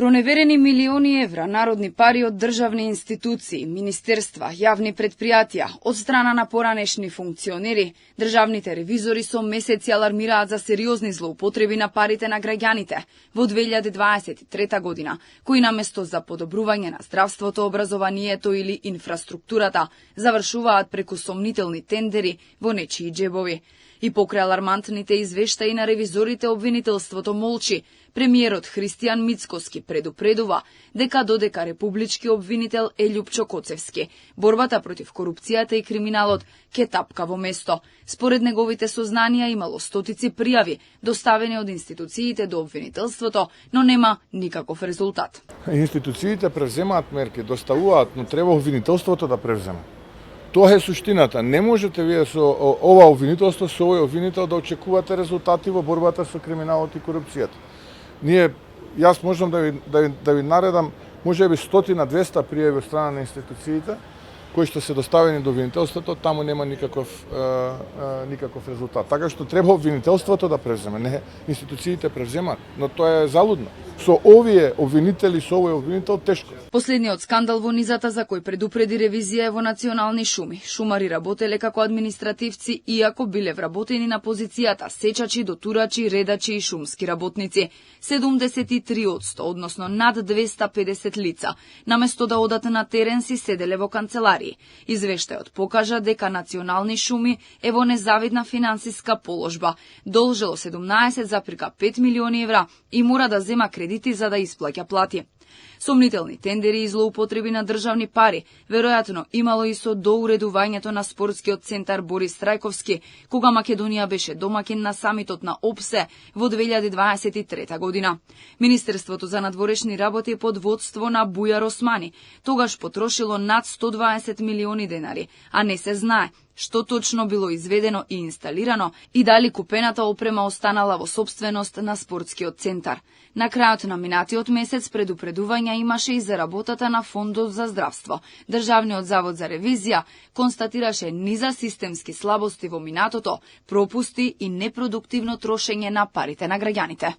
Проневерени милиони евра народни пари од државни институции, министерства, јавни предпријатија, од страна на поранешни функционери, државните ревизори со месеци алармираат за сериозни злоупотреби на парите на граѓаните во 2023 година, кои наместо за подобрување на здравството, образованието или инфраструктурата, завршуваат преку сомнителни тендери во нечии џебови. И покрај алармантните извештаи на ревизорите, обвинителството молчи. Премиерот Христијан Мицкоски предупредува дека додека републички обвинител е Љупчо Коцевски, борбата против корупцијата и криминалот ке тапка во место. Според неговите сознанија имало стотици пријави доставени од институциите до обвинителството, но нема никаков резултат. Институциите превземаат мерки, доставуваат, но треба обвинителството да превзема. Тоа е суштината. Не можете вие со ова обвинителство, со овој обвинител да очекувате резултати во борбата со криминалот и корупцијата. Јас можам да ви наредам можеби 100-200 пријави од страна на институциите кои што се доставени до обвинителството, таму нема никаков резултат. Така што треба обвинителството да превземе, не институциите превземаат, но тоа е залудно. Со овие обвинители, со овој обвинител тешко. Последниот скандал во низата за кој предупреди ревизија е во национални шуми. Шумари работеле како административци, иако биле вработени на позицијата сечачи, дотурачи, редачи и шумски работници. 73%, односно над 250 лица, наместо да одат на терен, си седеле во канцеларии. Извештајот покажа дека национални шуми е во незавидна финансиска положба. Должело 17,5 милиони евра и мора да зема кредити за да исплаќа плати. Сомнителни тендери и злоупотреби на државни пари веројатно имало и со доуредувањето на спортскиот центар Борис Трајковски, кога Македонија беше домакин на самитот на ОПСЕ во 2023 година. Министерството за надворешни работи под водство на Бујар Османи тогаш потрошило над 120 милиони денари, а не се знае што точно било изведено и инсталирано и дали купената опрема останала во сопственост на спортскиот центар. На крајот на минатиот месец предупредувања имаше и за работата на Фондот за здравство. Државниот завод за ревизија констатираше низа системски слабости во минатото, пропусти и непродуктивно трошење на парите на граѓаните.